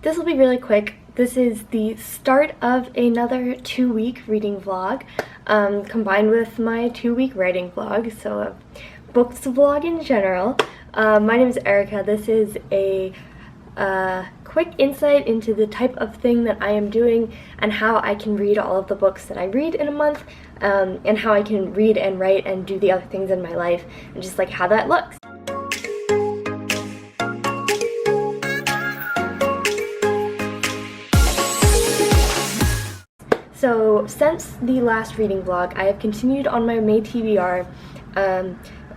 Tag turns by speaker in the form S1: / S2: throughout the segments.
S1: This will be really quick. This is the start of another 2-week reading vlog, combined with my 2-week writing vlog, so a books vlog in general. My name is Erica. This is a quick insight into the type of thing that I am doing and how I can read all of the books that I read in a month, and how I can read and write and do the other things in my life, and just like how that looks. So since the last reading vlog, I have continued on my May TBR.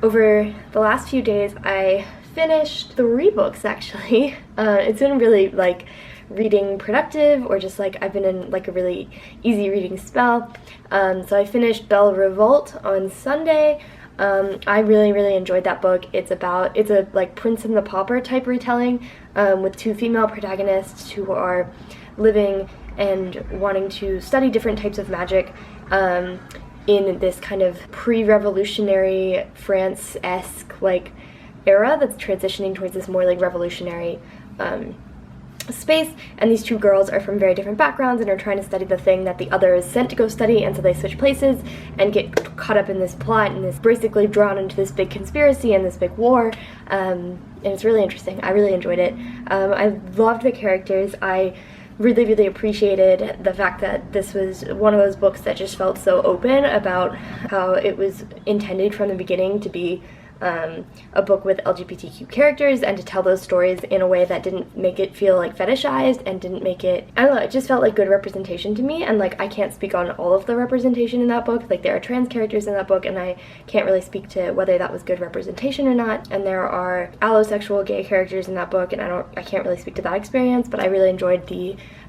S1: Over the last few days, I finished 3 books actually. It's been really like reading productive, or just like I've been in like a really easy reading spell. So I finished Belle Revolt on Sunday. I really enjoyed that book. It's a like Prince and the Pauper type retelling, with 2 female protagonists who are living and wanting to study different types of magic in this kind of pre-revolutionary France-esque like era that's transitioning towards this more like revolutionary space. And these 2 girls are from very different backgrounds and are trying to study the thing that the other is sent to go study, and so they switch places and get caught up in this plot and is basically drawn into this big conspiracy and this big war, and it's really interesting. I really enjoyed it. I loved the characters. I really appreciated the fact that this was one of those books that just felt so open about how it was intended from the beginning to be a book with LGBTQ characters, and to tell those stories in a way that didn't make it feel like fetishized and didn't make it, I don't know, it just felt like good representation to me. And like I can't speak on all of the representation in that book. Like there are trans characters in that book and I can't really speak to whether that was good representation or not. And there are allosexual gay characters in that book, and I can't really speak to that experience, but I really enjoyed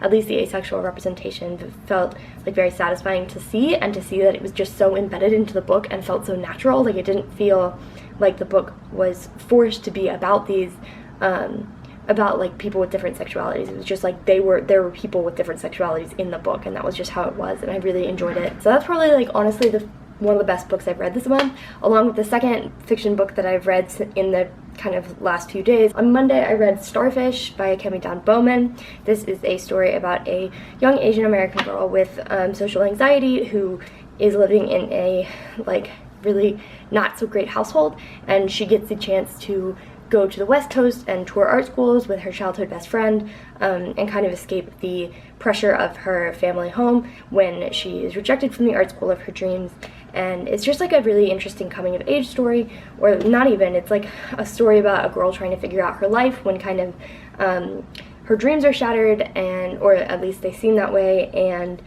S1: at least the asexual representation. It felt like very satisfying to see, and to see that it was just so embedded into the book and felt so natural. Like it didn't feel like the book was forced to be about these about like people with different sexualities. It was just like there were people with different sexualities in the book, and that was just how it was, and I really enjoyed it. So that's probably like honestly one of the best books I've read this month, along with the second fiction book that I've read in the kind of last few days. On Monday I read Starfish by Kemi Dawn Bowman. This is a story about a young Asian American girl with social anxiety who is living in a like really not so great household, and she gets the chance to go to the West Coast and tour art schools with her childhood best friend, and kind of escape the pressure of her family home when she is rejected from the art school of her dreams. And it's just like a really interesting coming of age story, or not even, it's like a story about a girl trying to figure out her life when kind of her dreams are shattered, and or at least they seem that way, and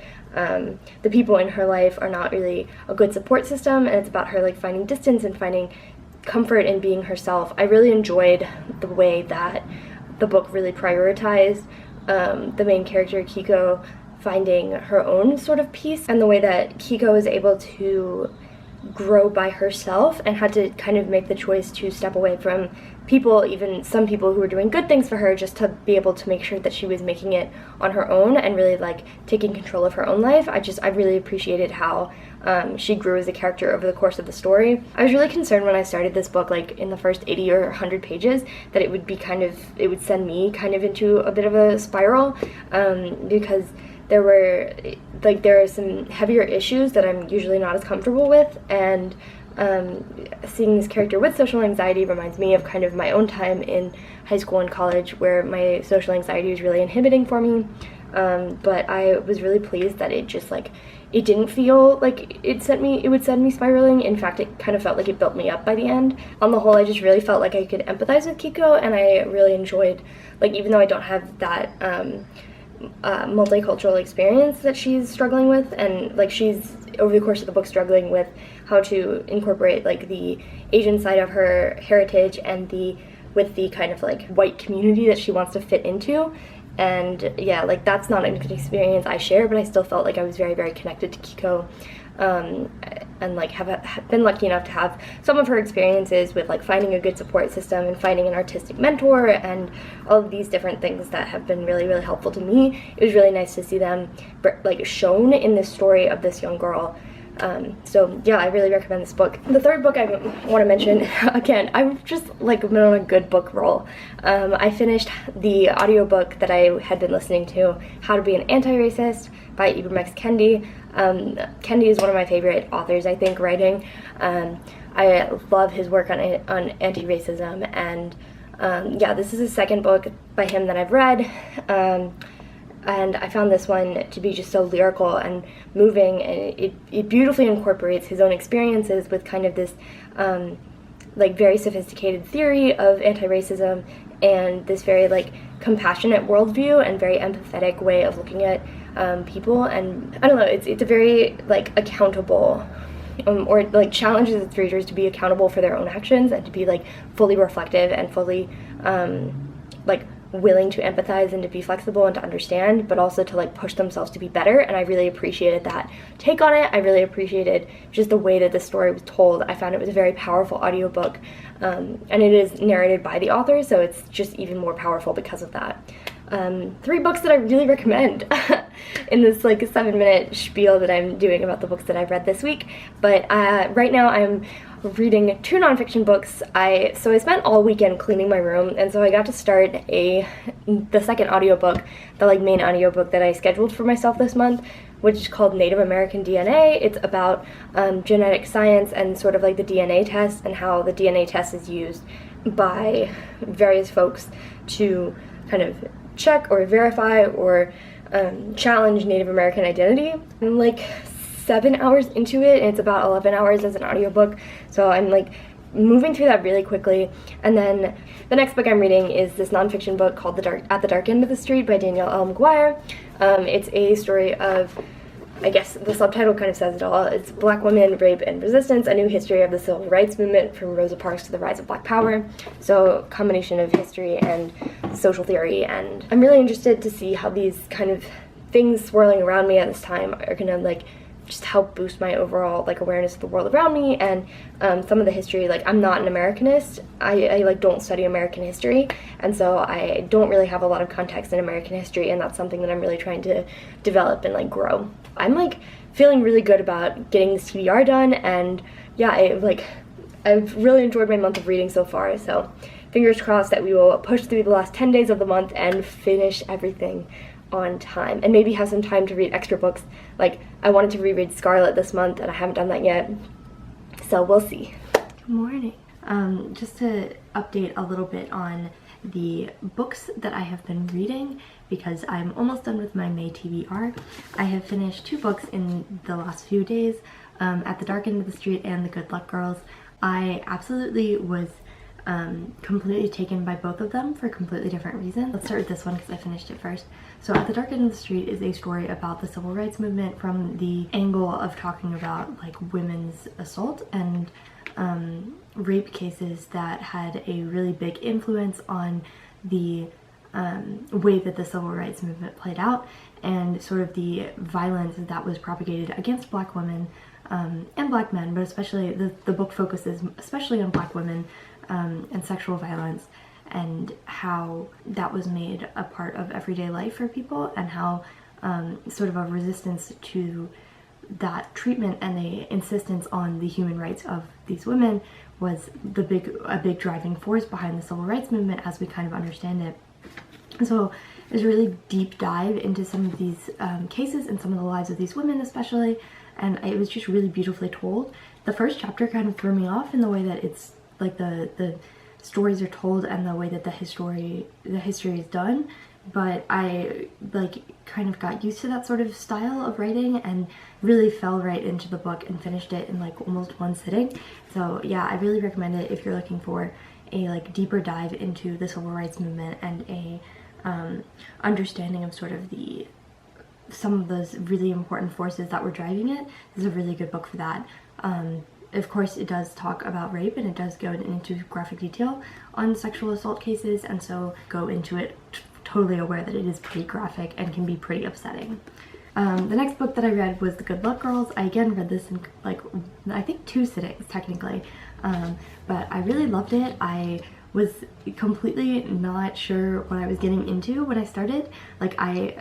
S1: the people in her life are not really a good support system, and it's about her like finding distance and finding comfort in being herself. I really enjoyed the way that the book really prioritized the main character Kiko finding her own sort of peace, and the way that Kiko is able to grow by herself and had to kind of make the choice to step away from people, even some people who were doing good things for her, just to be able to make sure that she was making it on her own and really like taking control of her own life. I really appreciated how she grew as a character over the course of the story. I was really concerned when I started this book, like in the first 80 or 100 pages, that it would send me kind of into a bit of a spiral, because there are some heavier issues that I'm usually not as comfortable with, and seeing this character with social anxiety reminds me of kind of my own time in high school and college, where my social anxiety was really inhibiting for me. But I was really pleased that it just like, it didn't feel like it would send me spiraling. In fact, it kind of felt like it built me up by the end. On the whole, I just really felt like I could empathize with Kiko, and I really enjoyed, like, even though I don't have that multicultural experience that she's struggling with, and like she's over the course of the book struggling with how to incorporate like the Asian side of her heritage and with the kind of like white community that she wants to fit into. And yeah, like that's not an experience I share, but I still felt like I was very connected to Kiko, and like have been lucky enough to have some of her experiences with like finding a good support system and finding an artistic mentor and all of these different things that have been really helpful to me. It was really nice to see them like shown in this story of this young girl So yeah, I really recommend this book. The third book I want to mention, again, I'm just like been on a good book roll. I finished the audiobook that I had been listening to, How to Be an Anti-Racist by Ibram X. Kendi. Kendi is one of my favorite authors, I think, writing. I love his work on anti-racism, and yeah, this is the second book by him that I've read. And I found this one to be just so lyrical and moving, and it beautifully incorporates his own experiences with kind of this like very sophisticated theory of anti-racism and this very like compassionate worldview and very empathetic way of looking at people. And I don't know, it's a very like accountable or like challenges its readers to be accountable for their own actions and to be like fully reflective and fully like willing to empathize and to be flexible and to understand, but also to like push themselves to be better. And I really appreciated that take on it. I really appreciated just the way that the story was told. I found it was a very powerful audiobook, and it is narrated by the author, so it's just even more powerful because of that. 3 books that I really recommend in this like 7-minute spiel that I'm doing about the books that I've read this week. But right now I'm reading 2 nonfiction books. So I spent all weekend cleaning my room, and so I got to start the second audiobook, the like main audiobook that I scheduled for myself this month, which is called Native American DNA. It's about genetic science and sort of like the DNA test and how the DNA test is used by various folks to kind of check or verify or challenge Native American identity. I'm like 7 hours into it, and it's about 11 hours as an audiobook, so I'm like moving through that really quickly. And then the next book I'm reading is this nonfiction book called At the Dark End of the Street by Danielle L. McGuire. It's a story of, I guess the subtitle kind of says it all. It's Black Women, Rape, and Resistance, a new history of the civil rights movement from Rosa Parks to the rise of Black Power. So combination of history and social theory, and I'm really interested to see how these kind of things swirling around me at this time are gonna like just help boost my overall like awareness of the world around me. And some of the history, like I'm not an Americanist. I like don't study American history, and so I don't really have a lot of context in American history, and that's something that I'm really trying to develop and like grow. I'm like feeling really good about getting this TBR done, and yeah, I've really enjoyed my month of reading so far, so fingers crossed that we will push through the last 10 days of the month and finish everything on time, and maybe have some time to read extra books. Like I wanted to reread Scarlet this month, and I haven't done that yet, so we'll see. Good morning. Just to update a little bit on the books that I have been reading, because I'm almost done with my May TBR. I have finished 2 books in the last few days, At the Dark End of the Street and The Good Luck Girls. I absolutely was completely taken by both of them for completely different reasons. Let's start with this one because I finished it first. So At the Dark End of the Street is a story about the civil rights movement from the angle of talking about like women's assault and rape cases that had a really big influence on the way that the civil rights movement played out, and sort of the violence that was propagated against Black women and Black men, but especially the book focuses especially on Black women and sexual violence, and how that was made a part of everyday life for people, and how sort of a resistance to that treatment and the insistence on the human rights of these women was a big driving force behind the civil rights movement as we kind of understand it. So there's a really deep dive into some of these cases and some of the lives of these women especially, and it was just really beautifully told. The first chapter kind of threw me off in the way that it's like the stories are told and the way that the history is done, but I like kind of got used to that sort of style of writing and really fell right into the book and finished it in like almost one sitting. So yeah, I really recommend it if you're looking for a like deeper dive into the civil rights movement and a understanding of sort of some of those really important forces that were driving it. This is a really good book for that. Of course, it does talk about rape, and it does go into graphic detail on sexual assault cases, and so go into it totally aware that it is pretty graphic and can be pretty upsetting. The next book that I read was The Good Luck Girls. I again read this in like I think 2 sittings technically, but I really loved it. I was completely not sure what I was getting into when I started. I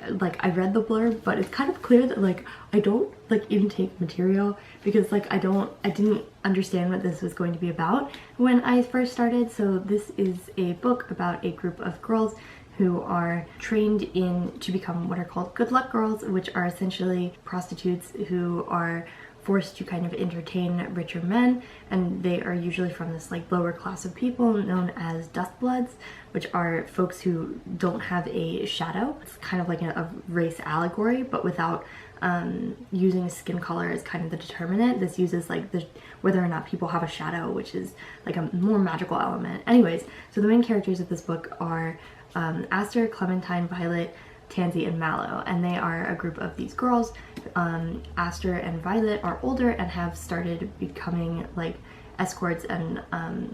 S1: read the blurb, but it's kind of clear that like I don't like intake material because like I didn't understand what this was going to be about when I first started. So this is a book about a group of girls who are trained to become what are called good luck girls, which are essentially prostitutes who are forced to kind of entertain richer men, and they are usually from this like lower class of people known as dustbloods, which are folks who don't have a shadow. It's kind of like a race allegory, but without using skin color as kind of the determinant. This uses like whether or not people have a shadow, which is like a more magical element. Anyways, so the main characters of this book are Aster, Clementine, Violet, Tansy, and Mallow, and they are a group of these girls. Aster and Violet are older and have started becoming like escorts and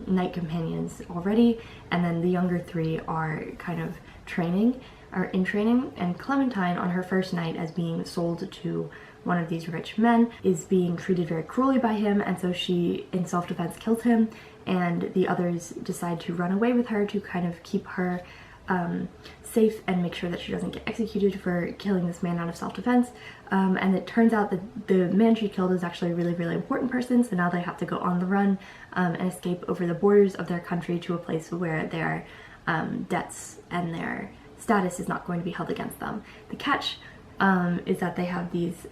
S1: knight companions already, and then the younger three are kind of in training, and Clementine, on her first night as being sold to one of these rich men, is being treated very cruelly by him, and so she, in self-defense, kills him, and the others decide to run away with her to kind of keep her safe and make sure that she doesn't get executed for killing this man out of self-defense. And it turns out that the man she killed is actually a really, really important person, so now they have to go on the run and escape over the borders of their country to a place where their debts and their status is not going to be held against them. The catch is that they have these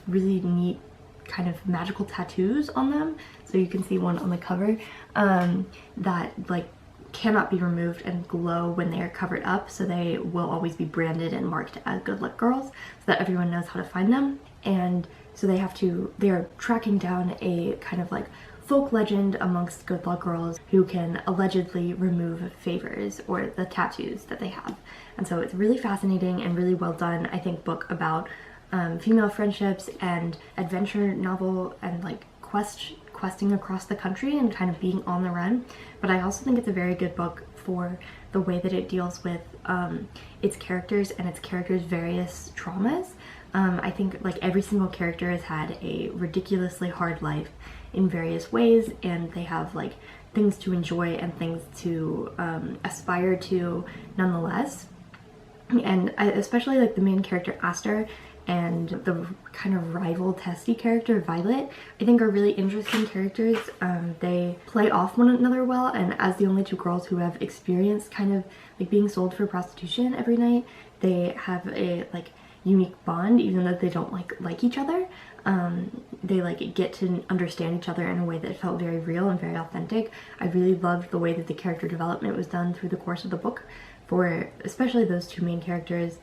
S1: really neat kind of magical tattoos on them. So you can see one on the cover that like cannot be removed and glow when they are covered up, so they will always be branded and marked as good luck girls so that everyone knows how to find them. And so they are tracking down a kind of like folk legend amongst good luck girls who can allegedly remove favors or the tattoos that they have. And so it's really fascinating and really well done, I think, book about female friendships and adventure novel and like questing across the country and kind of being on the run. But I also think it's a very good book for the way that it deals with its characters and its characters' various traumas. I think like every single character has had a ridiculously hard life in various ways, and they have like things to enjoy and things to aspire to nonetheless. And I especially like the main character Aster and the kind of rival testy character Violet, I think, are really interesting characters. They play off one another well, and as the only two girls who have experienced kind of like being sold for prostitution every night, they have a like unique bond, even though they don't like each other. They like get to understand each other in a way that felt very real and very authentic. I really loved the way that the character development was done through the course of the book for especially those two main characters.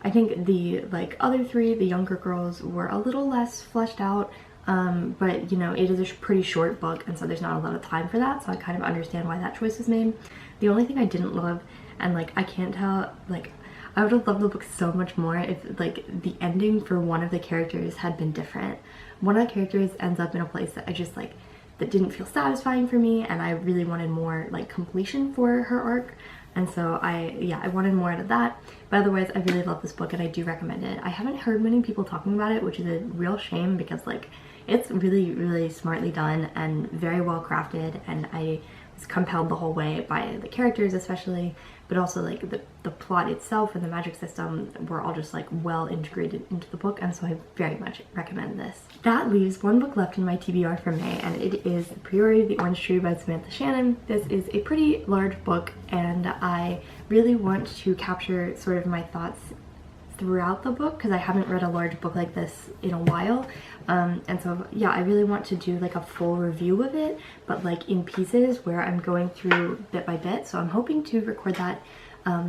S1: I think the like other three, the younger girls, were a little less fleshed out, but you know, it is a pretty short book, and so there's not a lot of time for that, so I kind of understand why that choice was made. The only thing I didn't love, and like I can't tell, like I would have loved the book so much more if like the ending for one of the characters had been different. One of the characters ends up in a place that I just like, that didn't feel satisfying for me, and I really wanted more like completion for her arc. And so I wanted more out of that. But otherwise, I really love this book and I do recommend it. I haven't heard many people talking about it, which is a real shame because like it's really, really smartly done and very well crafted, and I was compelled the whole way by the characters especially, but also like the plot itself and the magic system were all just like well integrated into the book, and so I very much recommend this. That leaves one book left in my TBR for May, and it is The Priori of the Orange Tree by Samantha Shannon. This is a pretty large book, and I really want to capture sort of my thoughts throughout the book because I haven't read a large book like this in a while. And so yeah, I really want to do like a full review of it, but like in pieces where I'm going through bit by bit. So I'm hoping to record that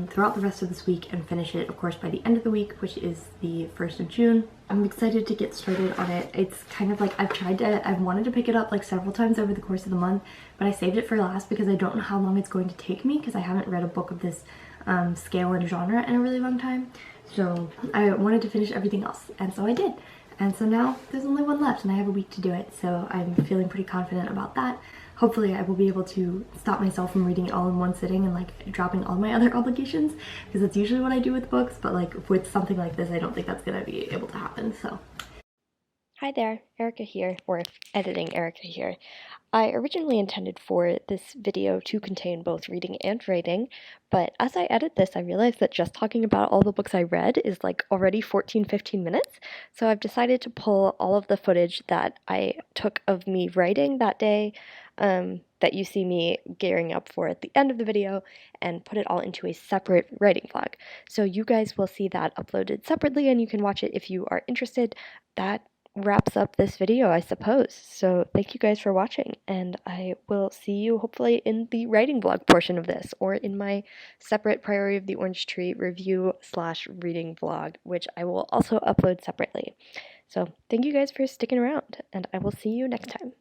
S1: throughout the rest of this week and finish it, of course, by the end of the week, which is the 1st of June. I'm excited to get started on it. It's kind of like I've wanted to pick it up like several times over the course of the month, but I saved it for last because I don't know how long it's going to take me because I haven't read a book of this scale and genre in a really long time. So I wanted to finish everything else, and so I did. And so now there's only one left and I have a week to do it, so I'm feeling pretty confident about that. Hopefully I will be able to stop myself from reading it all in one sitting and like dropping all my other obligations, because that's usually what I do with books, but like with something like this I don't think that's gonna be able to happen. So Hi there, Erica here, or editing Erica here. I originally intended for this video to contain both reading and writing, but as I edit this, I realized that just talking about all the books I read is like already 14-15 minutes, so I've decided to pull all of the footage that I took of me writing that day, that you see me gearing up for at the end of the video, and put it all into a separate writing vlog. So you guys will see that uploaded separately, and you can watch it if you are interested. That wraps up this video, I suppose. So thank you guys for watching, and I will see you hopefully in the writing vlog portion of this, or in my separate Priority of the Orange Tree review slash reading vlog, which I will also upload separately. So thank you guys for sticking around, and I will see you next time.